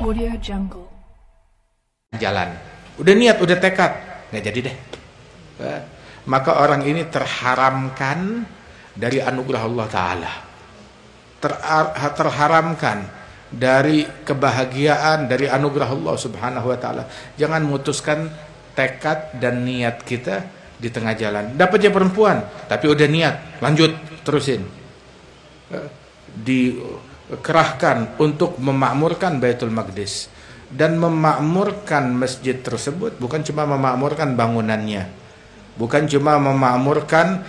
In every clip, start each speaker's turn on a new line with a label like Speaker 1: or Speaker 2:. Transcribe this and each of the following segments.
Speaker 1: Audio Jungle.
Speaker 2: Jalan, udah niat, udah tekad, nggak jadi deh. Maka orang ini terharamkan dari anugerah Allah Ta'ala, terharamkan dari kebahagiaan dari anugerah Allah Subhanahu Wa Ta'ala. Jangan memutuskan tekad dan niat kita di tengah jalan. Dapatnya perempuan, tapi udah niat, lanjut, terusin. Dikerahkan untuk memakmurkan Baitul Maqdis. Dan memakmurkan masjid tersebut bukan cuma memakmurkan bangunannya, bukan cuma memakmurkan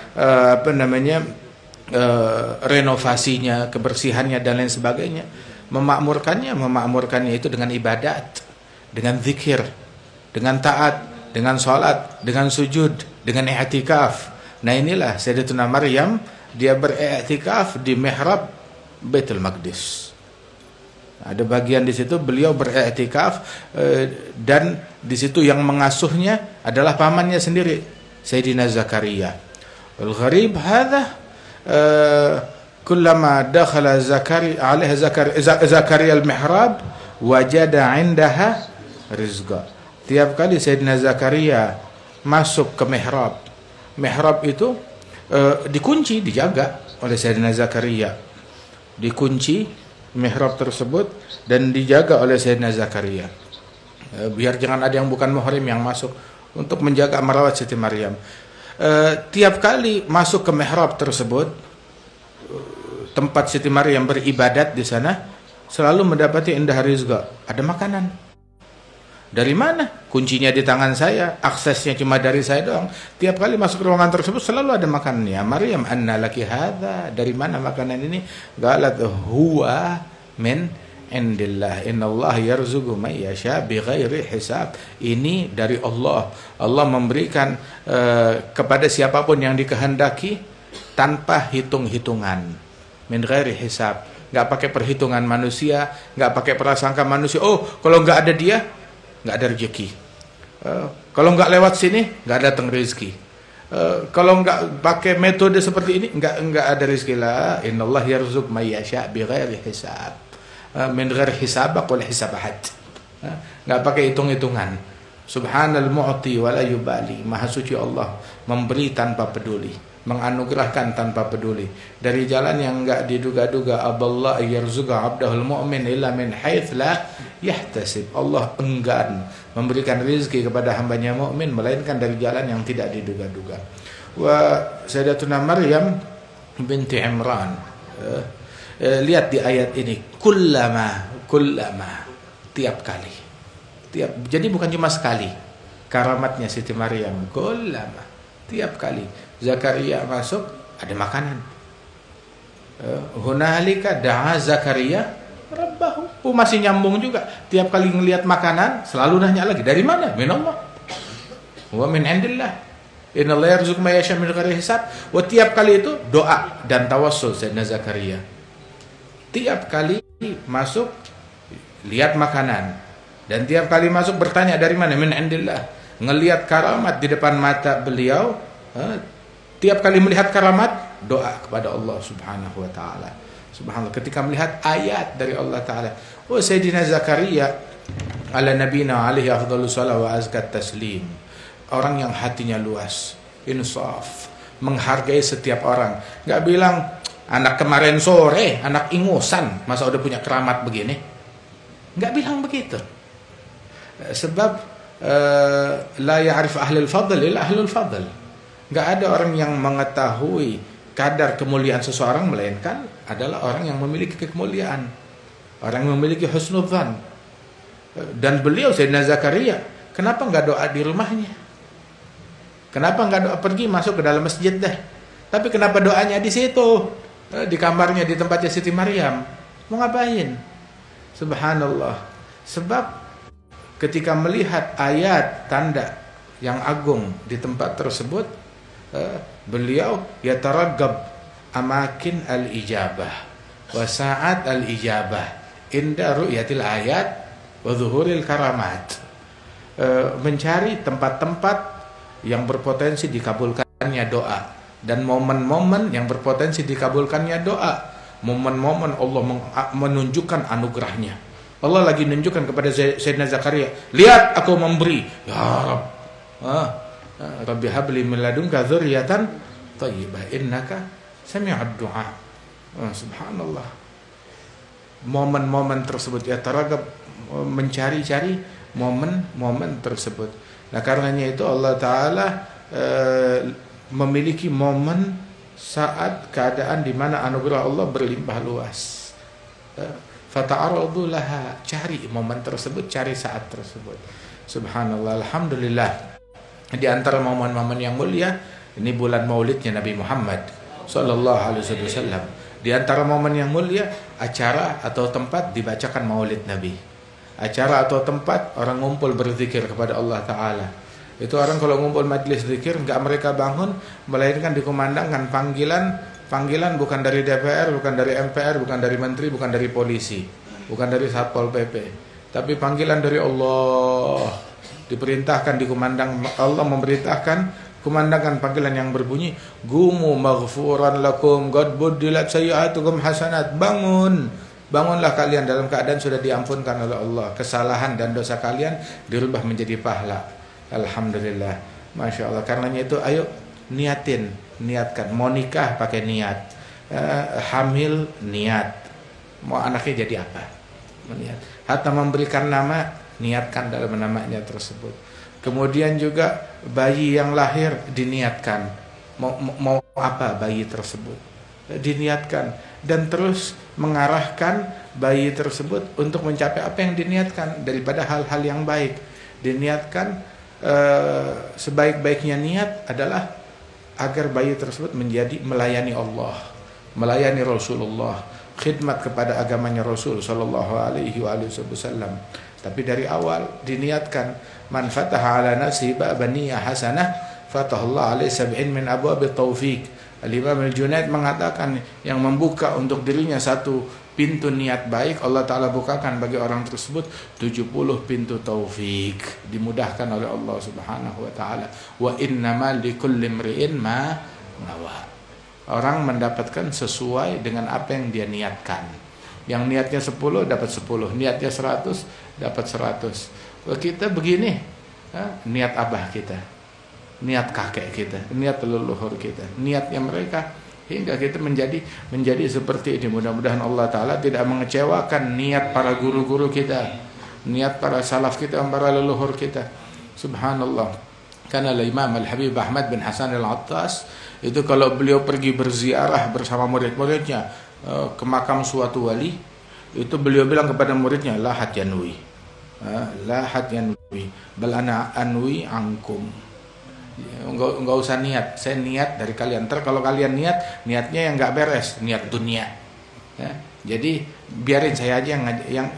Speaker 2: renovasinya, kebersihannya dan lain sebagainya. Memakmurkannya itu dengan ibadat, dengan zikir, dengan taat, dengan salat, dengan sujud, dengan i'tikaf. Nah inilah Sayyidatuna Maryam, dia beriktikaf di mihrab Baitul Maqdis. Ada bagian di situ beliau beriktikaf dan di situ yang mengasuhnya adalah pamannya sendiri, Sayyidina Zakaria. Al-gharib hadha kullama dakhala Zakaria al-mihrab wajada 'indaha rizqa. Tiap kali Sayyidina Zakaria masuk ke mihrab, mihrab itu dikunci, dijaga oleh Sayyidina Zakaria. Dikunci mihrab tersebut dan dijaga oleh Sayyidina Zakaria, biar jangan ada yang bukan muhrim yang masuk, untuk menjaga merawat Siti Maryam. Tiap kali masuk ke mihrab tersebut, tempat Siti Maryam beribadat di sana, selalu mendapati indah rizqa, ada makanan. Dari mana? Kuncinya di tangan saya, aksesnya cuma dari saya doang. Tiap kali masuk ke ruangan tersebut selalu ada makanan. Ya Maryam, anna laki hadza? Dari mana makanan ini? Qalat huwa min indillah. Innallaha yarzuqu may yasha bighairi hisab. Ini dari Allah. Allah memberikan kepada siapapun yang dikehendaki tanpa hitung-hitungan. Min ghairi hisab. Enggak pakai perhitungan manusia, enggak pakai prasangka manusia. Oh, kalau enggak ada dia, nggak ada rezeki. Kalau nggak lewat sini, nggak datang rezeki. Kalau nggak pakai metode seperti ini, nggak ada rezeki lah. Innallah yarzuq may yasha bighairi hisab. Min ghairi hisab wal hisabahat. Nggak pakai hitung-hitungan. Subhanal mu'ti wa la yubali. Maha suci Allah, memberi tanpa peduli, menganugerahkan tanpa peduli. Dari jalan yang enggak diduga-duga, aballah yarzuqa 'abdahul mu'min illa min haits la yahtasib. Allah enggan memberikan rezeki kepada hambanya mukmin melainkan dari jalan yang tidak diduga-duga. Wa Sayyidatuna Maryam binti Imran, lihat di ayat ini, kullama, tiap kali. Jadi bukan cuma sekali. Karamatnya Siti Maryam, kullama, tiap kali Zakaria masuk ada makanan. Hunalika da'a Zakaria rabbahu. Masih nyambung juga. Tiap kali ngelihat makanan selalu nanya lagi, dari mana? Min Allah. Wa min indillah. Innallaha yarzuqu may yasha min ghairi hisab. Wa tiap kali itu doa dan tawassul Sayyidina Zakaria. Tiap kali masuk lihat makanan dan tiap kali masuk bertanya dari mana? Min indillah. Ngelihat karamat di depan mata beliau. Tiap kali melihat karamat, doa kepada Allah Subhanahu Wa Ta'ala. Subhanallah, ketika melihat ayat dari Allah Ta'ala. Oh Sayyidina Zakaria ala nabina alaihi afdhalus salam wa azkat taslim. Orang yang hatinya luas, insaf, menghargai setiap orang. Gak bilang, anak kemarin sore, anak ingusan, masa udah punya keramat begini. Gak bilang begitu. Sebab la ya'rif ahlul fadl illa ahlul fadl. Gak ada orang yang mengetahui kadar kemuliaan seseorang melainkan adalah orang yang memiliki kemuliaan, orang yang memiliki husnudzan. Dan beliau Sayyidina Zakaria, kenapa nggak doa di rumahnya? Kenapa nggak doa pergi masuk ke dalam masjid deh? Tapi kenapa doanya di situ, di kamarnya, di tempatnya Siti Maryam? Mau ngapain? Subhanallah. Sebab ketika melihat ayat tanda yang agung di tempat tersebut, beliau yataraggab amakin al-ijabah wa sa'at al-ijabah inda ru'yatil ayat wa zuhuril karamat. Mencari tempat-tempat yang berpotensi dikabulkannya doa dan momen-momen yang berpotensi dikabulkannya doa, momen-momen Allah menunjukkan anugerahnya. Allah lagi menunjukkan kepada Sayyidina Zakaria, lihat aku memberi. Ya Rabb, Rabbi habli min ladunka dzurriyyatan thayyibah innaka sami'ud du'a. Subhanallah. Momen-momen tersebut ya taragab, mencari-cari momen-momen tersebut. Nah, karenanya itu Allah Ta'ala memiliki momen saat keadaan di mana anugerah Allah berlimpah luas. Fata'aradu laha, cari momen tersebut, cari saat tersebut. Subhanallah, alhamdulillah. Di antara momen-momen yang mulia, ini bulan maulidnya Nabi Muhammad sallallahu alaihi wasallam. Di antara momen yang mulia, acara atau tempat dibacakan maulid Nabi. Acara atau tempat orang ngumpul berzikir kepada Allah Ta'ala. Itu orang kalau ngumpul majlis zikir, enggak mereka bangun, melainkan dikumandangkan panggilan bukan dari DPR, bukan dari MPR, bukan dari menteri, bukan dari polisi, bukan dari Satpol PP, tapi panggilan dari Allah. Diperintahkan dikumandang, Allah memerintahkan kumandangkan panggilan yang berbunyi, gumu maghfuran lakum qad buddilat sayyi'atukum hasanat. Bangunlah kalian dalam keadaan sudah diampunkan oleh Allah, kesalahan dan dosa kalian dirubah menjadi pahala. Alhamdulillah, Masya Allah. Karenanya itu ayo niatkan, mau nikah pakai niat, hamil niat, mau anaknya jadi apa, niat. Hatta memberikan nama, niatkan dalam namanya tersebut. Kemudian juga bayi yang lahir diniatkan, mau apa bayi tersebut, diniatkan, dan terus mengarahkan bayi tersebut untuk mencapai apa yang diniatkan daripada hal-hal yang baik. Diniatkan sebaik-baiknya niat adalah agar bayi tersebut menjadi melayani Allah, melayani Rasulullah, khidmat kepada agamanya Rasul sallallahu alaihi wasallam. Tapi dari awal diniatkan, man fataha ala nafsi baban niyyah hasanah fatahallahu alaihi sab'in min abwabit taufiq. Al-Imam Al-Junaid mengatakan, yang membuka untuk dirinya satu pintu niat baik, Allah Ta'ala bukakan bagi orang tersebut 70 pintu taufik, dimudahkan oleh Allah Subhanahu wa Ta'ala. Wa innama likulli imri'in ma nawa. Orang mendapatkan sesuai dengan apa yang dia niatkan. Yang niatnya 10 dapat 10, niatnya 100 dapat 100. Kita begini, niat abah kita, niat kakek kita, niat leluhur kita, niatnya mereka, hingga kita menjadi seperti ini. Mudah-mudahan Allah Ta'ala tidak mengecewakan niat para guru-guru kita, niat para salaf kita, para leluhur kita. Subhanallah. Karena Imam Al-Habib Ahmad bin Hasan Al-Attas itu kalau beliau pergi berziarah bersama murid-muridnya ke makam suatu wali, itu beliau bilang kepada muridnya, la hat yanwi, bal ana anwi ankum. Enggak usah niat, saya niat dari kalian. Ntar kalau kalian niatnya yang enggak beres, niat dunia, ya. Jadi biarin saya aja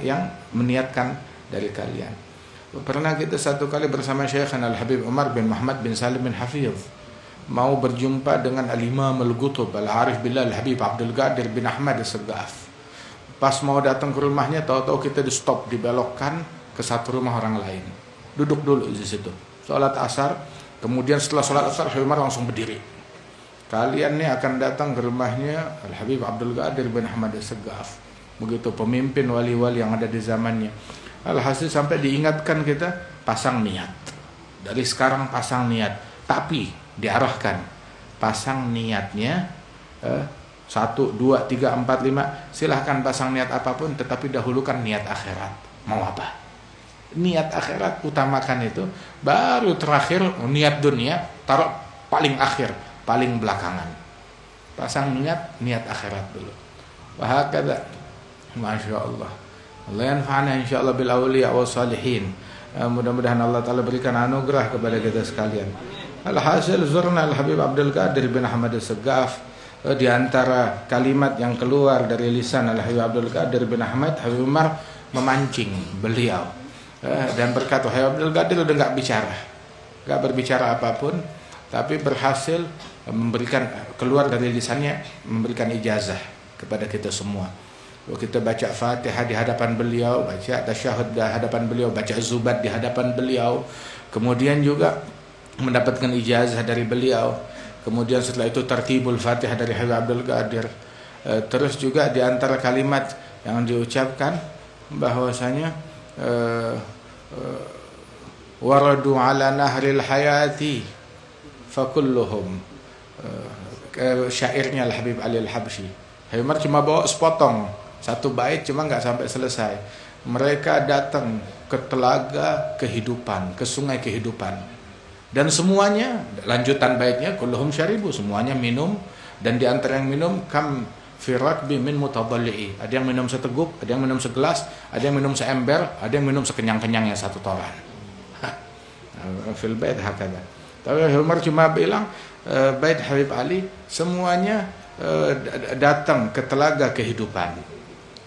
Speaker 2: yang meniatkan dari kalian. Pernah kita satu kali bersama Syekh Al-Habib Umar bin Muhammad bin Salim bin Hafiz mau berjumpa dengan Al-Imam Al-Qutub Al-Arif Billah Al-Habib Abdul Qadir bin Ahmad As-Saggaf. Pas mau datang ke rumahnya, tahu-tahu kita di stop, dibelokkan ke satu rumah orang lain. Duduk dulu di situ, sholat asar. Kemudian setelah sholat asar, Habib Umar langsung berdiri. Kalian nih akan datang ke rumahnya Al-Habib Abdul Qadir bin Ahmad As-Saggaf. Begitu pemimpin wali-wali yang ada di zamannya. Alhasil sampai diingatkan kita, pasang niat. Dari sekarang pasang niat. Tapi diarahkan, pasang niatnya 1, 2, 3, 4, 5. Silahkan pasang niat apapun, tetapi dahulukan niat akhirat. Mau apa? Niat akhirat utamakan itu, baru terakhir niat dunia taruh paling akhir, paling belakangan. Pasang niat akhirat dulu. Wahakadha, Masya Allah. Allah yanfa'ana insyaallah bil awliya wa salihin. Mudah-mudahan Allah Ta'ala berikan anugerah kepada kita sekalian. Alhasil zurna Al-Habib Abdul Qadir bin Ahmad As-Saggaf. Di antara kalimat yang keluar dari lisan Al-Habib Abdul Qadir bin Ahmad, Habib Umar memancing beliau dan berkata, Habib Abdul Qadir udah nggak berbicara apapun, tapi berhasil memberikan, keluar dari lisannya, memberikan ijazah kepada kita semua. Kita baca Fatihah di hadapan beliau, baca tasyahud di hadapan beliau, baca zubat di hadapan beliau, kemudian juga mendapatkan ijazah dari beliau. Kemudian setelah itu tartibul Fatihah dari Habib Abdul Qadir. Terus juga di antara kalimat yang diucapkan, bahwasanya waradu ala nahril hayati fakulluhum, syairnya Al-Habib Ali Al-Habsyi. Habib Umar cuma bawa sepotong satu bait, cuma nggak sampai selesai. Mereka datang ke telaga kehidupan, ke sungai kehidupan, dan semuanya, lanjutan baitnya, kulluhum syaribu, semuanya minum, dan di antara yang minum kam firak bimin mutadalli'i, ada yang minum seteguk, ada yang minum segelas, ada yang minum seember, ada yang minum sekenyang-kenyangnya satu toran. Fil bait hakada. Tapi Habib Umar cuma bilang bait Habib Ali semuanya datang ke telaga kehidupan.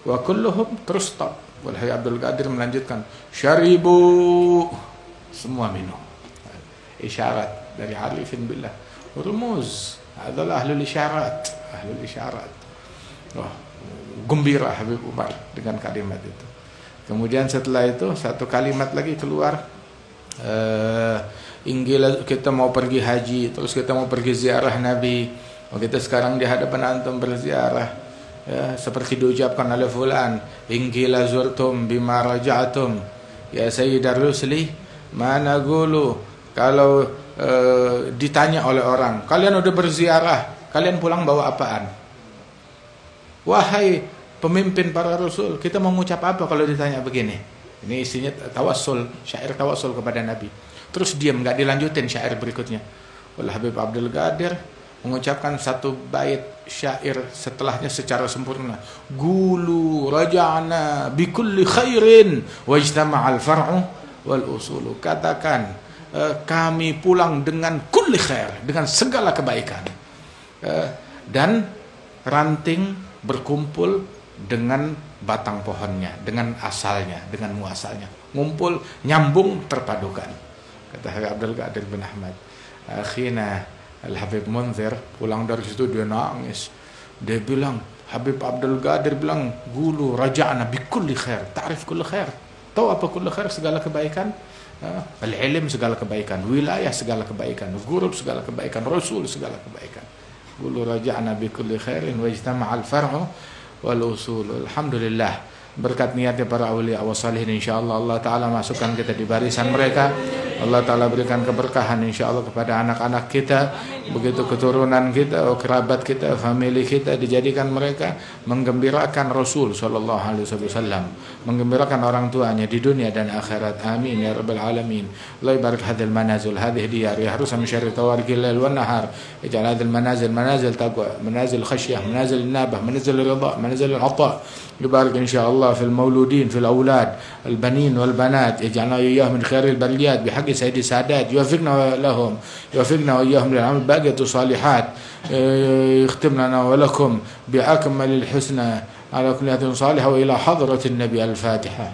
Speaker 2: Wa kulluhum, terus stop. Wal Habib Abdul Qadir melanjutkan, syaribu, semua minum. Isyarat dari Arifin billah, rumuz adalah ahlul isyarat, ahlul isyarat. Gembira Habib Umar dengan kalimat itu. Kemudian setelah itu satu kalimat lagi keluar, kita mau pergi haji, terus kita mau pergi ziarah Nabi. Kita sekarang di hadapan antum berziarah, ya, seperti diucapkan oleh fulan, ingkila zurtum bima raja'tum ya Sayyidar Rusli, mana gulu. Kalau ditanya oleh orang, kalian udah berziarah, kalian pulang bawa apaan? Wahai pemimpin para rasul, kita mau mengucap apa kalau ditanya begini? Ini isinya tawassul, syair tawassul kepada Nabi. Terus diam, nggak dilanjutin syair berikutnya. Oleh Habib Abdul Qadir mengucapkan satu bait syair setelahnya secara sempurna. Gulu raja'na bikulli khairin wajtama'al far'u wal usulu. Katakan, kami pulang dengan kulli khair, dengan segala kebaikan. Dan ranting berkumpul dengan batang pohonnya, dengan asalnya, dengan muasalnya. Ngumpul, nyambung, terpadukan. Kata Habib Abdul Qadir bin Ahmad. Akhirnya Al-Habib Munzir pulang dari situ, dia nangis. Dia bilang, Habib Abdul Qadir bilang, gulu raja'na bi kulli khair. Ta'rif kulli khair? Tahu apa kulli khair? Segala kebaikan. Al-ilm segala kebaikan, wilayah segala kebaikan, gurub segala kebaikan, rasul segala kebaikan. Gulu raja'na bi kulli khairin wajtama'al far'u wal usul. Alhamdulillah, berkat niatnya para awliya wa salihin, insyaallah Allah Ta'ala masukkan kita di barisan mereka. Allah Ta'ala berikan keberkahan insyaallah kepada anak-anak kita, begitu keturunan kita, kerabat kita, famili kita, dijadikan mereka menggembirakan Rasul sallallahu alaihi wasallam, menggembirakan orang tuanya di dunia dan akhirat. Amin ya rabbal alamin. Allah barik hadhil manazil, hadhihi diyar yahrusa min syarri tawarikil lail wan nahar. Ij'al hadhil manazil manazil taqwa, manazil khasyah, manazil nabah, manazil ridha, manazil al-'ata. يبارك إن شاء الله في المولودين، في الأولاد البنين والبنات، يجعلنا وإياهم من خير البريات بحق سيد السادات، يوفقنا لهم، يوفقنا وإياهم للعمل باقية الصالحات، يختم لنا ولكم بأكمل الحسنى على كل صالحة، وإلى حضرة النبي. الفاتحة.